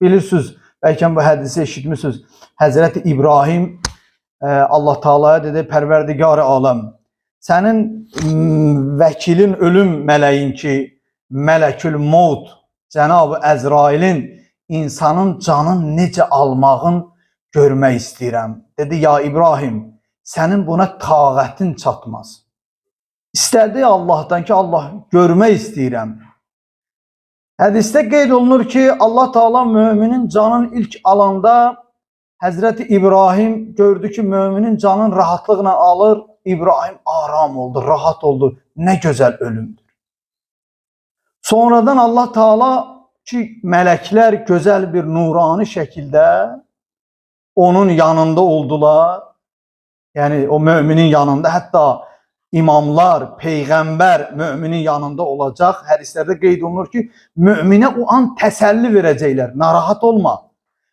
Bilirsiniz, bəlkə bu hədisi eşitmişsiniz. Həzrəti İbrahim Allah Taala'ya dedi, Pərverdigar-ı aləm, sənin vəkilin ölüm mələyin ki, Mələkül Maut, Cənab-ı Əzrailin insanın canını necə almağın görmək istəyirəm. Dedi, ya İbrahim, sənin buna taqətin çatmaz. İstədi Allahdan ki, Allah görmək istəyirəm. Hədisdə qeyd olunur ki, Allah Taala müminin canın ilk alanda Həzrəti İbrahim gördü ki, müminin canın rahatlıqla alır. İbrahim aram oldu, rahat oldu. Nə gözəl ölümdür. Sonradan Allah Taala ki, mələklər gözəl bir nurani şəkildə onun yanında oldular. Yəni o müminin yanında, hətta imamlar, peyğəmbər müminin yanında olacaq. Hədislərdə qeyd olunur ki, müminə o an təsəlli verəcəklər. Narahat olma.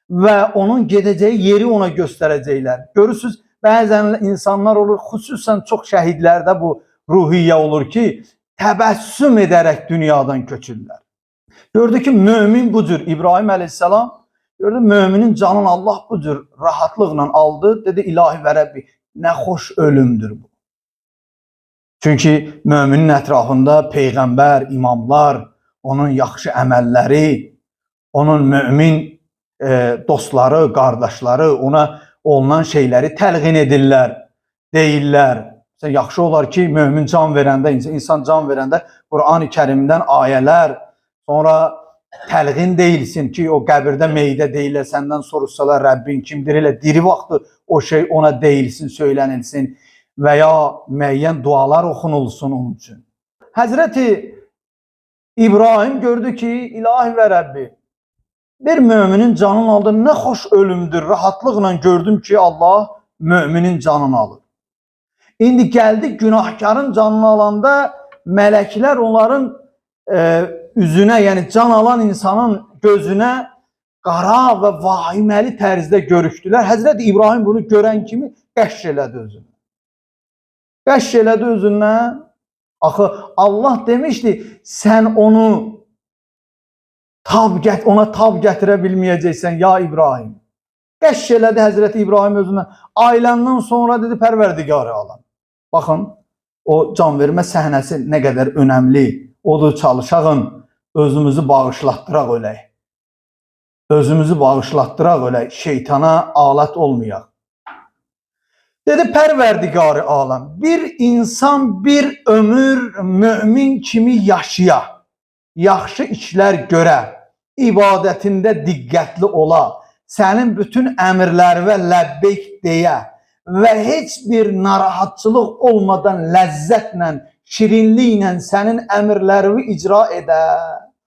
Və onun gedəcəyi yeri ona göstərəcəklər. Görürsünüz, bəzən insanlar olur, xüsusən çox şəhidlərdə bu ruhiyyə olur ki, təbəssüm edərək dünyadan köçürlər. Gördü ki, mümin bu cür, İbrahim əleyhissalam, gördü, müminin canını Allah bu cür rahatlıqla aldı. Dedi, ilahi və Rəbbi, nə xoş ölümdür bu. Çünki müminin ətrafında peyğəmbər, imamlar, onun yaxşı əməlləri, onun mümin dostları, qardaşları ona olunan şeyləri təlqin edirlər, deyirlər. Yaxşı olar ki, mümin can verəndə, insan can verəndə Qur'an-ı Kərimdən ayələr, sonra təlqin deyilsin ki, o qəbirdə meydə deyirlər, səndən soruşsalar Rəbbin kimdir, elə diri vaxtı o şey ona deyilsin, söylənilsin və ya müəyyən dualar oxunulsun onun üçün. Həzrəti İbrahim gördü ki, ilahi və Rəbbi, bir müminin canını aldı, nə xoş ölümdür, rahatlıqla gördüm ki, Allah müminin canını alır. İndi gəldi günahkarın canını alanda mələklər onların üzünə, yəni can alan insanın gözünə qara və vahiməli tərzdə görükdülər. Həzrəti İbrahim bunu görən kimi qəşş elədi özünü. Qəşş elədi özündən. Axı Allah demişdi, sən onu ona tab gətirə bilməyəcəksən ya İbrahim. Qəşş elədi Həzrəti İbrahim özündən. Ailəndən sonra dedi, Pərverdigar-ı aləm. Baxın, o can vermə səhnəsi nə qədər önəmli. Odur, çalışağın, özümüzü bağışlatdıraq ölək. Özümüzü bağışlatdıraq ölək, şeytana alət olmayaq. Dedi, Pərverdigar-ı aləm, bir insan bir ömür mümin kimi yaşaya, yaxşı işlər görə, ibadətində diqqətli ola, sənin bütün əmrlərə ləbbeyk deyə və heç bir narahatçılıq olmadan ləzzətlə, şirinliklə sənin əmrlərini icra edə.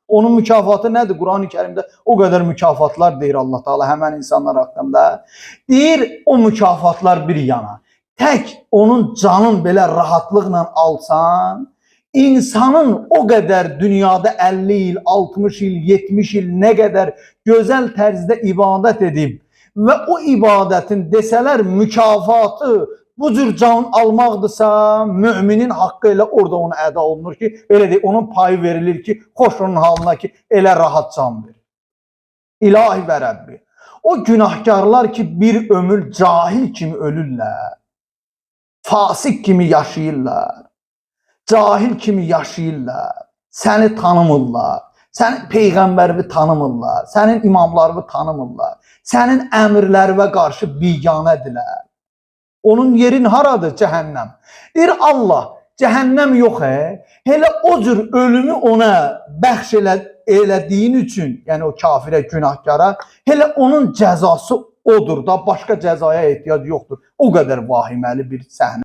Onun mükafatı nədir? Qur'an-ı Kərimdə o qədər mükafatlar deyir Allah Taala həmən insanlar haqqında. Deyir, o mükafatlar bir yana. Tək onun canın belə rahatlıqla alsan, İnsanın o qədər dünyada 50 il, 60 il, 70 il nə qədər gözəl tərzdə ibadət edib və o ibadətin desələr mükafatı bu cür can almaqdırsa, müminin haqqı elə orada ona əda olunur ki, elə deyil, onun payı verilir ki, xoş onun halına ki, elə rahat can verir. İlahi və Rəbbi, o günahkarlar ki, bir ömür cahil kimi ölürlər, fasik kimi yaşayırlar, cahil kimi yaşayırlar, səni tanımırlar, sənin peyğəmbərini tanımırlar, sənin imamlarını tanımırlar, sənin əmrlərinə qarşı biganədirlər. Onun yerin haradır? Cəhənnəm. Deyir Allah, cəhənnəm yox, elə o cür ölümü ona bəxş elədiyin üçün, yəni o kafirə, günahkara, elə onun cəzası odur da, başqa cəzaya ehtiyac yoxdur. O qədər vahiməli bir səhnə.